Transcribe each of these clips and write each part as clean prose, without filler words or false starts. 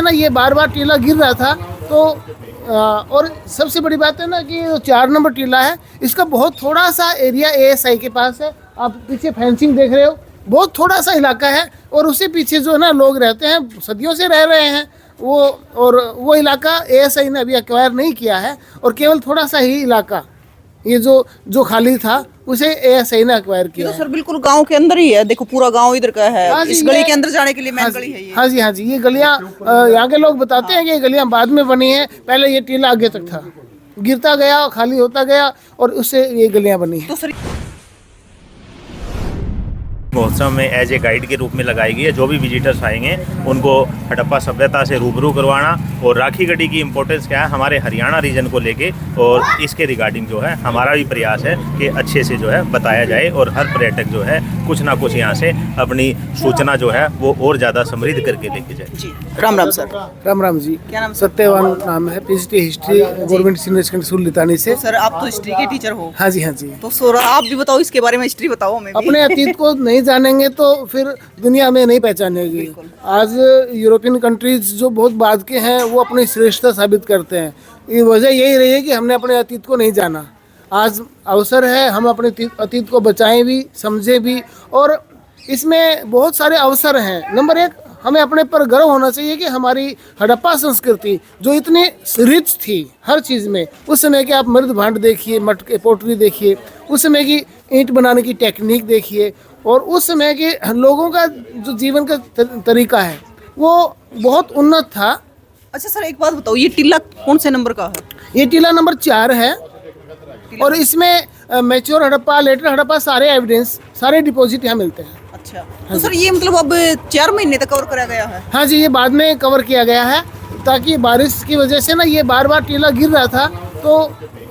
ना ये बार बार टीला गिर रहा था। तो और सबसे बड़ी बात है ना कि 4 नंबर टीला है, इसका बहुत थोड़ा सा एरिया एएसआई के पास है। आप पीछे फेंसिंग देख रहे हो, बहुत थोड़ा सा इलाका है और उसके पीछे जो है ना लोग रहते हैं, सदियों से रह रहे हैं वो। और वो इलाका एएसआई ने अभी एक्वायर नहीं किया है और केवल थोड़ा सा ही इलाका ये जो खाली था उसे एएसआई ने एक्वायर किया तो है। सर बिल्कुल गांव के अंदर ही है, देखो पूरा गांव इधर का है। हाँ जी, इस गली के अंदर जाने के लिए मेन गली है ये। हाँ जी, हाँ जी, ये गलियाँ यहाँ के लोग बताते हैं कि ये गलियाँ बाद में बनी है, पहले ये टीला आगे तक था, गिरता गया, खाली होता गया और उससे ये गलियाँ बनी है। तो सर महोत्सव में एज ए गाइड के रूप में लगाई गई है। जो भी विजिटर्स आएंगे उनको हड़प्पा सभ्यता से रूबरू करवाना और राखी गढ़ी की इम्पोर्टेंस क्या है हमारे हरियाणा रीजन को लेके, और इसके रिगार्डिंग जो है हमारा भी प्रयास है कि अच्छे से जो है बताया जाए और हर पर्यटक जो है कुछ ना कुछ यहाँ से अपनी सूचना जो है वो और ज़्यादा समृद्ध करके लेके जाए। जी राम राम सर। राम राम जी। क्या नाम? सत्यवान नाम है, PhD history government senior secondary school Litani से। तो सर आप तो हिस्ट्री के टीचर हो। हाँ जी, हाँ जी। तो सर आप भी बताओ इसके बारे में, हिस्ट्री बताओ हमें भी। अपने अतीत को नहीं जानेंगे तो फिर दुनिया में नहीं पहचानेगी। आज यूरोपियन कंट्रीज जो बहुत बाद के हैं वो अपनी श्रेष्ठता साबित करते हैं। ये वजह यही रही है कि हमने अपने अतीत को नहीं जाना। आज अवसर है हम अपने अतीत को बचाएं भी, समझें भी, और इसमें बहुत सारे अवसर हैं। नंबर 1, हमें अपने पर गर्व होना चाहिए कि हमारी हड़प्पा संस्कृति जो इतनी रिच थी हर चीज़ में, उस समय के आप मृद भांड देखिए, मटके पोटरी देखिए, उस समय की ईंट बनाने की टेक्निक देखिए, और उस समय के लोगों का जो जीवन का तरीका है वो बहुत उन्नत था। अच्छा सर एक बात बताओ, ये टीला कौन से नंबर का है? ये टीला नंबर 4 है और इसमें मैच्योर हड़प्पा, लेटर हड़प्पा, सारे एविडेंस, सारे डिपॉजिट यहाँ मिलते हैं। अच्छा तो सर ये मतलब अब 4 महीने तक कवर करा गया है? हाँ जी, ये बाद में कवर किया गया है ताकि बारिश की वजह से ना ये बार बार टीला गिर रहा था। तो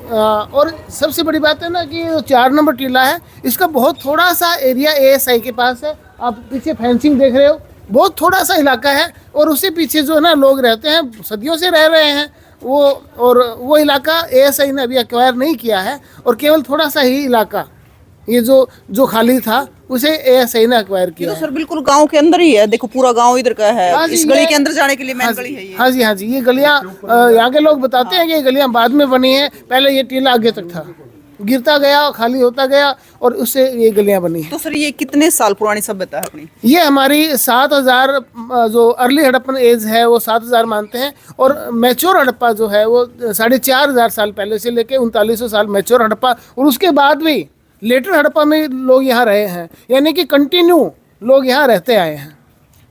और सबसे बड़ी बात है ना कि 4 नंबर टीला है, इसका बहुत थोड़ा सा एरिया एएसआई के पास है। आप पीछे फेंसिंग देख रहे हो, बहुत थोड़ा सा इलाका है और उसके पीछे जो है ना लोग रहते हैं, सदियों से रह रहे हैं वो। और वो इलाका एएसआई ने अभी एक्वायर नहीं किया है और केवल थोड़ा सा ही इलाका ये जो खाली था उसे एएसआई ने एक्वायर किया तो है। सर बिल्कुल गांव के अंदर ही है, देखो पूरा गांव इधर का है। हाँ जी, इस गली के अंदर जाने के लिए मेन गली है ये। हाँ जी, हाँ जी, ये गलियाँ यहाँ के लोग बताते हैं कि ये गलियाँ बाद में बनी है, पहले ये टीला आगे तक था, गिरता गया, खाली होता गया और उससे ये गलियाँ बनी है। तो सर ये कितने साल पुरानी सभ्यता है अपनी? ये हमारी 7000 जो अर्ली हड़प्पन एज है वो 7000 मानते हैं, और मैच्योर हड़प्पा जो है वो 4500 साल पहले से लेके 3900 साल मैच्योर हड़प्पा, और उसके बाद भी लेटर हड़प्पा में लोग यहाँ रहे हैं, यानी कि कंटिन्यू लोग यहाँ रहते आए हैं।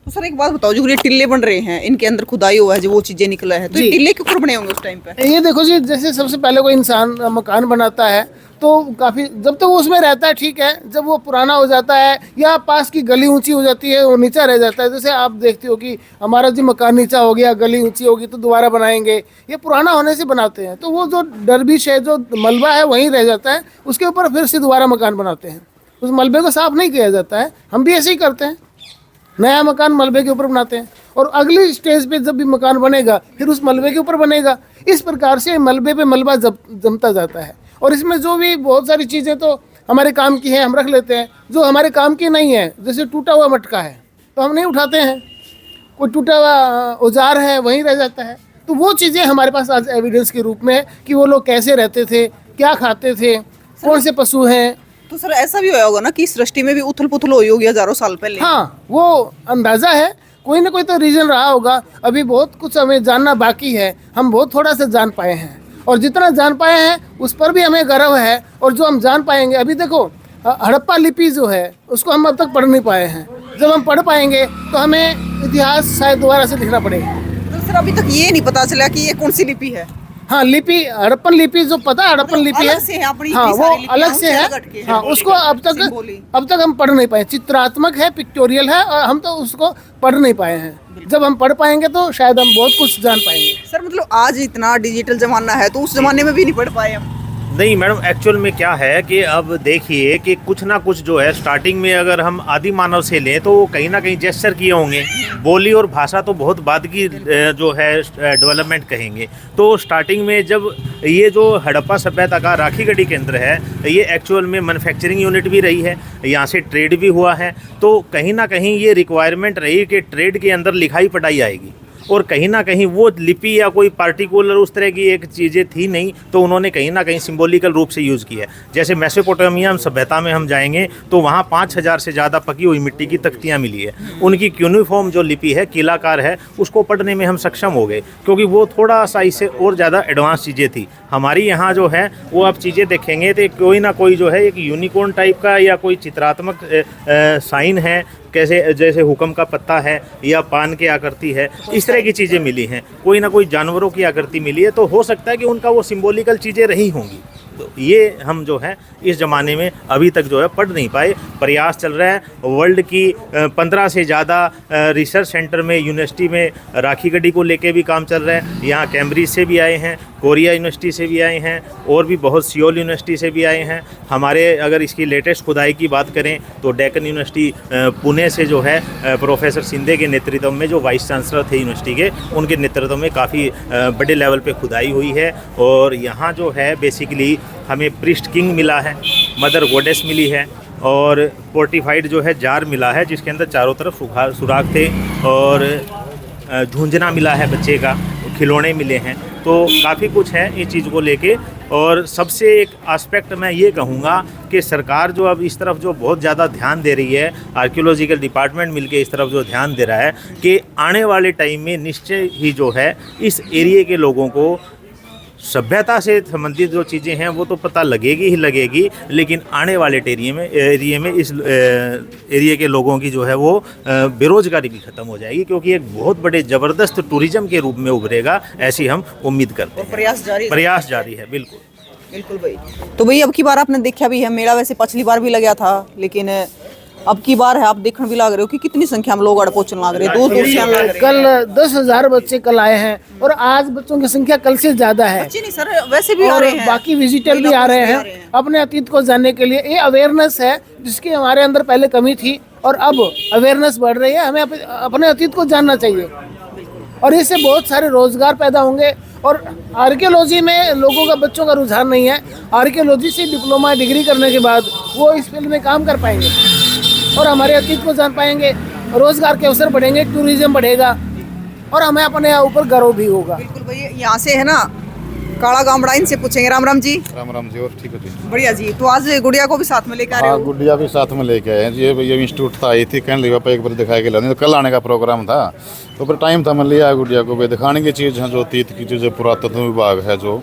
तो सर एक बात बताओ, जो ये टिल्ले बन रहे हैं इनके अंदर खुदाई हुआ है, जो वो चीजें निकला है, तो ये टिल्ले क्यों बने होंगे उस टाइम पे? ये देखो जी, जैसे सबसे पहले कोई इंसान मकान बनाता है तो काफ़ी जब तक वो उसमें रहता है ठीक है, जब वो पुराना हो जाता है या पास की गली ऊंची हो जाती है वो नीचा रह जाता है। जैसे आप देखते हो कि हमारा जी मकान नीचा हो गया, गली ऊंची होगी तो दोबारा बनाएंगे, ये पुराना होने से बनाते हैं। तो वो जो डरबिश है, जो मलबा है वहीं रह जाता है, उसके ऊपर फिर से दोबारा मकान बनाते हैं। उस मलबे को साफ नहीं किया जाता है। हम भी ऐसे ही करते हैं, नया मकान मलबे के ऊपर बनाते हैं और अगली स्टेज पे जब भी मकान बनेगा फिर उस मलबे के ऊपर बनेगा। इस प्रकार से मलबे पे मलबा जमता जाता है। और इसमें जो भी बहुत सारी चीज़ें तो हमारे काम की हैं हम रख लेते हैं, जो हमारे काम की नहीं है, जैसे टूटा हुआ मटका है तो हम नहीं उठाते हैं, कोई टूटा हुआ औजार है वहीं रह जाता है। तो वो चीज़ें हमारे पास आज एविडेंस के रूप में है कि वो लोग कैसे रहते थे, क्या खाते थे, कौन से पशु हैं। तो सर ऐसा भी होया होगा ना कि सृष्टि में भी उथल पुथल हुई होगी हजारों साल पहले? हाँ, वो अंदाज़ा है, कोई ना कोई तो रीज़न रहा होगा। अभी बहुत कुछ हमें जानना बाकी है, हम बहुत थोड़ा सा जान पाए हैं और जितना जान पाए हैं उस पर भी हमें गर्व है। और जो हम जान पाएंगे, अभी देखो हड़प्पा लिपि जो है उसको हम अब तक पढ़ नहीं पाए हैं। जब हम पढ़ पाएंगे तो हमें इतिहास शायद दोबारा से लिखना पड़ेगा। तो सर अभी तक ये नहीं पता चला कि ये कौन सी लिपि है? हाँ, लिपि हड़प्पन लिपि जो पता है, हड़प्पन लिपि है, हाँ वो अलग से है। हाँ, उसको अब तक हम पढ़ नहीं पाए। चित्रात्मक है, पिक्टोरियल है, और हम तो उसको पढ़ नहीं पाए हैं। जब हम पढ़ पाएंगे तो शायद हम बहुत कुछ जान पाएंगे। सर मतलब आज इतना डिजिटल जमाना है तो उस जमाने में भी नहीं पढ़ पाए हम? नहीं मैडम, एक्चुअल में क्या है कि अब देखिए कि कुछ ना कुछ जो है स्टार्टिंग में अगर हम आदि मानव से लें तो कहीं ना कहीं जेस्चर किए होंगे। बोली और भाषा तो बहुत बाद की जो है डेवलपमेंट कहेंगे। तो स्टार्टिंग में जब ये जो हड़प्पा सभ्यता का राखी गढ़ी केंद्र है, ये एक्चुअल में मैन्युफैक्चरिंग यूनिट भी रही है, यहाँ से ट्रेड भी हुआ है। तो कहीं ना कहीं ये रिक्वायरमेंट रही कि ट्रेड के अंदर लिखाई पढ़ाई आएगी। और कहीं ना कहीं वो लिपि या कोई पार्टिकुलर उस तरह की एक चीज़ें थी नहीं, तो उन्होंने कहीं ना कहीं सिंबॉलिकल रूप से यूज़ किया है। जैसे मेसोपोटामिया सभ्यता में हम जाएंगे तो वहाँ 5000 से ज़्यादा पकी हुई मिट्टी की तख्तियाँ मिली है। उनकी क्यूनिफॉर्म जो लिपि है, किलाकार है, उसको पढ़ने में हम सक्षम हो गए, क्योंकि वो थोड़ा सा इससे और ज़्यादा एडवांस चीज़ें थी। हमारी यहाँ जो है वो आप चीज़ें देखेंगे तो कोई ना कोई जो है एक यूनिकॉर्न टाइप का या कोई चित्रात्मक साइन है, कैसे जैसे हुक्म का पत्ता है या पान की आकृति है, इस तरह की चीज़ें मिली हैं। कोई ना कोई जानवरों की आकृति मिली है, तो हो सकता है कि उनका वो सिंबॉलिकल चीज़ें रही होंगी। तो ये हम जो है इस ज़माने में अभी तक जो है पढ़ नहीं पाए। प्रयास चल रहा है। वर्ल्ड की 15 से ज़्यादा रिसर्च सेंटर में, यूनिवर्सिटी में राखी गढ़ी को लेके भी काम चल रहा है। यहाँ कैम्ब्रिज से भी आए हैं, कोरिया यूनिवर्सिटी से भी आए हैं, और भी बहुत सियोल यूनिवर्सिटी से भी आए हैं। हमारे अगर इसकी लेटेस्ट खुदाई की बात करें तो डेक्कन यूनिवर्सिटी पुणे से जो है प्रोफेसर सिंधे के नेतृत्व में, जो वाइस चांसलर थे यूनिवर्सिटी के, उनके नेतृत्व में काफ़ी बड़े लेवल पे खुदाई हुई है। और यहाँ जो है बेसिकली हमें प्रिस्ट किंग मिला है, मदर गॉडेस मिली है, और फोर्टिफाइड जो है जार मिला है जिसके अंदर चारों तरफ सुराग थे, और झुंझुना मिला है बच्चे का, खिलौने मिले हैं। तो काफ़ी कुछ है इस चीज़ को लेके। और सबसे एक एस्पेक्ट मैं ये कहूँगा कि सरकार जो अब इस तरफ जो बहुत ज़्यादा ध्यान दे रही है, आर्कियोलॉजिकल डिपार्टमेंट मिलके इस तरफ जो ध्यान दे रहा है कि आने वाले टाइम में निश्चय ही जो है इस एरिया के लोगों को सभ्यता से संबंधित जो चीज़ें हैं वो तो पता लगेगी ही लगेगी, लेकिन आने वाले एरिया में इस एरिया के लोगों की जो है वो बेरोजगारी भी ख़त्म हो जाएगी, क्योंकि एक बहुत बड़े ज़बरदस्त टूरिज्म के रूप में उभरेगा, ऐसी हम उम्मीद करते हैं। प्रयास जारी है। बिल्कुल बिल्कुल भाई। तो भाई अब की बार आपने देखा भी है मेला, वैसे पिछली बार भी लगा था, लेकिन अब की बार है, आप देखने भी लग रहे हो कि कितनी संख्या में लोग अड़ पहुंचने लग रहे हैं। दूर से लग रहे। कल 10,000 बच्चे कल आए हैं, और आज बच्चों की संख्या कल से ज्यादा है। बच्चे नहीं सर, वैसे भी आ रहे हैं, बाकी विजिटर भी आ रहे हैं अपने अतीत को जानने के लिए। ये अवेयरनेस है जिसकी हमारे अंदर पहले कमी थी, और अब अवेयरनेस बढ़ रही है। हमें अपने अतीत को जानना चाहिए, और इससे बहुत सारे रोजगार पैदा होंगे। और आर्कियोलॉजी में लोगों का, बच्चों का रुझान नहीं है। आर्कियोलॉजी से डिप्लोमा डिग्री करने के बाद वो इस फील्ड में काम कर पाएंगे और हमारे अतीत को जान पाएंगे, रोजगार के अवसर बढ़ेंगे, टूरिज्म बढ़ेगा, और हमें अपने ऊपर गर्व भी होगा। बिल्कुल भाई। यहाँ से है ना काला गामड़ा, इनसे पूछेंगे। राम राम जी। राम राम जी। और ठीक है जी, बढ़िया जी। तो आज गुड़िया को भी साथ में लेकर आ रहे हो? गुड़िया भी साथ में लेके आए हैं जी। ये इंस्टीट्यूट था, आई थी, कहने लगे पापा एक बार दिखाए के लाने, तो कल आने का प्रोग्राम था, तो फिर टाइम था, मैं लिया गुड़िया को भी दिखाने की चीज़ है, जो अतीत की चीज़ें, पुरातत्व विभाग है जो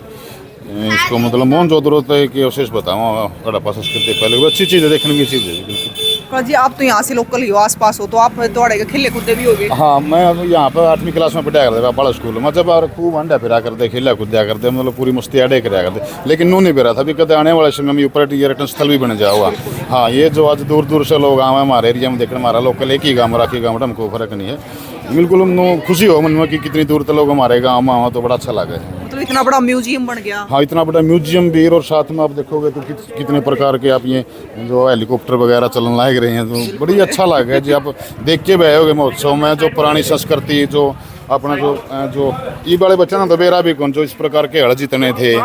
इसको मतलब मोहनजोदड़ो के अवशेष बताऊँ, हड़प्पा संस्कृति पहले, अच्छी चीज़ है, देखने की चीज़ है। बिल्कुल जी। आप तो यहाँ से लोकल ही हो, आस पास हो, तो आप दौड़ेगा खेले कूदे भी होगे? हाँ, मैं यहाँ पर 8वीं क्लास में पढ़ाया करते बड़ा स्कूल में, जब और खूब अंडा फिरा करते, खेला कूदा करते, मतलब पूरी मस्ती अडे कराया करते, लेकिन नू नहीं फिरा था। अभी कहते आने वाले समय में ऊपर पर्यटन स्थल भी बन जाओगा। हाँ, ये जो आज दूर दूर से लोग आए हमारे एरिया में देखने, हमारा लोकल एक ही गाँव, राखी गाँव, हमको फर्क नहीं है। बिल्कुल हम खुशी हो मन में कि कितनी दूर तक लोग हमारे गाँव में आवा, तो बड़ा अच्छा लगा। मतलब इतना बड़ा म्यूजियम बन गया। हाँ, इतना बड़ा म्यूजियम भी, और साथ में आप देखोगे तो कितने प्रकार के आप ये जो हेलीकॉप्टर वगैरह चलन लाग रहे हैं, तो बड़ी अच्छा लगा जी। आप देख के भी होगे महोत्सव में, जो पुरानी संस्कृति, जो अपना जो ये बड़े बच्चे ना दबेरा भी कौन, जो इस प्रकार के हड़ जितने थे,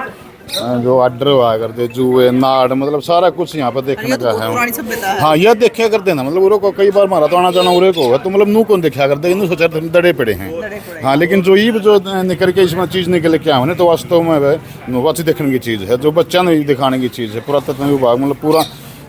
जो अड्डर हुआ करते, जुए, नाड़, मतलब सारा कुछ यहाँ पर देखने का है। हाँ, यह देखा करते ना, मतलब उरे को कई बार मारा तो आना जाना उरे को होगा, तो मतलब नू कौन देखा करते, इन सोचा दड़े पड़े हैं। हाँ, लेकिन जो ये जो निकल के इसमें चीज़ निकल के आए, तो वास्तव में अच्छी देखने की चीज़ है, जो बच्चा ने दिखाने की चीज़ है। पुरातत्व विभाग मतलब पूरा,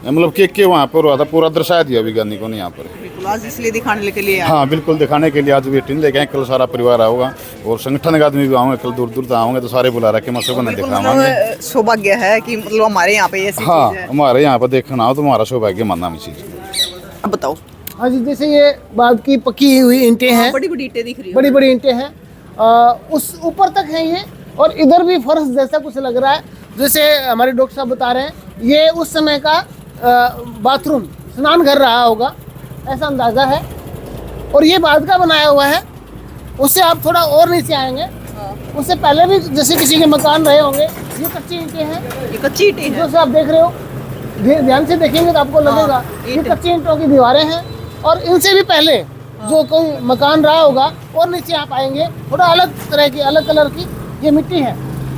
मतलब के वहाँ पर हुआ था, पूरा दर्शाया दिया वैज्ञानिकों ने यहाँ पर। आज इसलिए दिखाने के लिए? हाँ, बिल्कुल दिखाने के लिए आज भी टीम लेके आए। कल सारा परिवार आओगा, और संगठन के आदमी भी आएंगे, कल दूर दूर से आएंगे, तो सारे बुला रखे, मौके बने दिखावांगे। सौभाग्य है कि मतलब हमारे यहाँ पे ऐसी हाँ, चीज़ है। हमारे यहाँ पर देखना हो तो हमारा सौभाग्य मानना भी चीज़। अब बताओ। हाँ जी, जैसे ये बाद की पकी हुई ईंटें हैं, बड़ी बड़ी ईंटें दिख रही हैं। बड़ी बड़ी ईंटें हैं, उस ऊपर तक है ये, और इधर भी फर्श जैसा कुछ लग रहा है। जैसे हमारे डॉक्टर साहब बता रहे हैं, ये उस समय का बाथरूम, स्नान घर रहा होगा, ऐसा अंदाज़ा है। और ये बाद का बनाया हुआ है। उससे आप थोड़ा और नीचे आएंगे, उससे पहले भी जैसे किसी के मकान रहे होंगे। ये कच्ची ईंटें हैं, ये कच्ची ईंटें हैं, जो आप देख रहे हो, ध्यान से देखेंगे तो आपको लगेगा ये कच्ची ईंटों की दीवारें हैं। और इनसे भी पहले जो कोई मकान रहा होगा, और नीचे आप आएंगे, थोड़ा अलग तरह की, अलग कलर की ये मिट्टी है,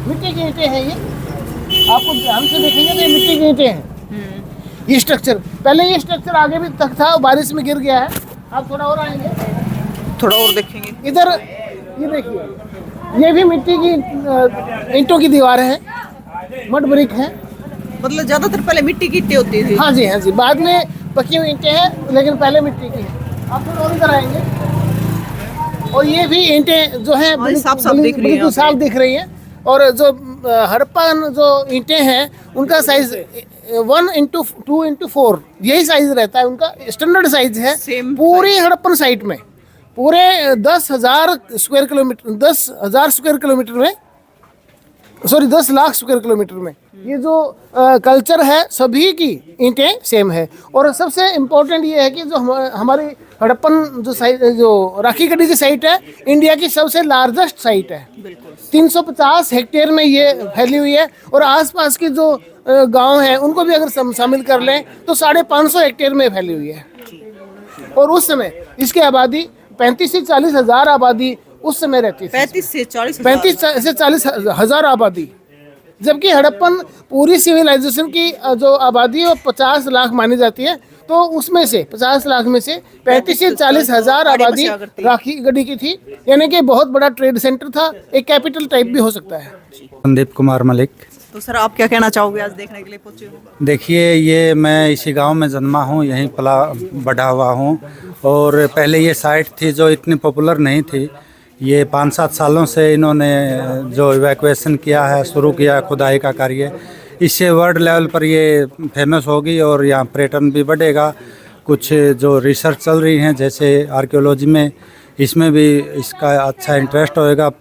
मिट्टी की ईंटें हैं। ये आपको ध्यान से देखेंगे तो ये मिट्टी की ईंटें हैं। ये स्ट्रक्चर, पहले ये स्ट्रक्चर आगे भी तक था, बारिश में गिर गया है। आप थोड़ा और आएंगे, थोड़ा और देखेंगे। इधर ये देखिए, ये भी मिट्टी की ईंटों की दीवार है, मड ब्रिक है। मतलब ज्यादातर पहले मिट्टी की ईंटें होती थी। हाँ जी, हाँ जी, बाद में पकी हुई ईंटें हैं, लेकिन पहले मिट्टी की है। आप थोड़ा और इधर आएंगे, और ये भी ईंटें जो हैं हाँ, साफ-साफ दिख रही हैं बिल्कुल साफ दिख रही हैं। और जो हड़प्पन जो ईंटें हैं उनका साइज 1x2x4 यही साइज रहता है, उनका स्टैंडर्ड साइज है Same पूरी हड़प्पन साइट में। पूरे 10,000 स्क्वायर किलोमीटर, 10,000 स्क्वायर किलोमीटर में, सॉरी 10 लाख स्क्वायर किलोमीटर में ये जो कल्चर है सभी की ईंटें सेम है। और सबसे इम्पोर्टेंट ये है कि जो हमारी हड़प्पन जो साइट, जो राखी गढ़ी की साइट है, इंडिया की सबसे लार्जेस्ट साइट है। 350 हेक्टेयर में ये फैली हुई है। और आसपास के जो गांव हैं उनको भी अगर शामिल कर लें तो 550 हेक्टेयर में फैली हुई है। और उस समय इसकी आबादी 35 से 40 हज़ार आबादी उस समय रहती थी। 35 से 40 हज़ार आबादी, जबकि हड़प्पन पूरी सिविलाइजेशन की जो आबादी है 50 लाख मानी जाती है। तो उसमें से 50 लाख में से 35 से 40 हज़ार आबादी राखी गढ़ी की थी, यानी कि बहुत बड़ा ट्रेड सेंटर था, एक कैपिटल टाइप भी हो सकता है। संदीप कुमार मलिक। तो सर आप क्या कहना चाहोगे, आज देखने के लिए पहुंचे हो? देखिए, ये मैं इसी गांव में जन्मा हूँ, यहीं पला बढ़ा हुआ हूँ। और पहले ये साइट थी जो इतनी पॉपुलर नहीं थी। ये 5-7 सालों से इन्होंने जो इवैक्यूएशन किया है, शुरू किया खुदाई का कार्य, इससे वर्ल्ड लेवल पर ये फेमस होगी और यहाँ पर्यटन भी बढ़ेगा। कुछ जो रिसर्च चल रही हैं जैसे आर्कियोलॉजी में, इसमें भी इसका अच्छा इंटरेस्ट होएगा।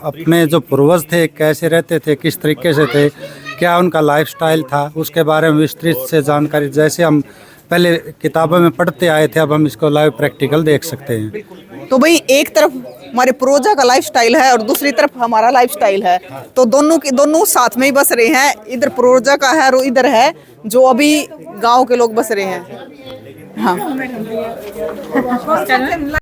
अपने जो पूर्वज थे कैसे रहते थे, किस तरीके से थे, क्या उनका लाइफस्टाइल था, उसके बारे में विस्तृत से जानकारी, जैसे हम पहले किताबों में पढ़ते आए थे, अब हम इसको लाइव प्रैक्टिकल देख सकते हैं। तो भाई एक तरफ हमारे पूर्वजा का लाइफस्टाइल है और दूसरी तरफ हमारा लाइफस्टाइल है, तो दोनों साथ में ही बस रहे हैं। इधर पूर्वजा का है और इधर है जो अभी गांव के लोग बस रहे हैं। हाँ।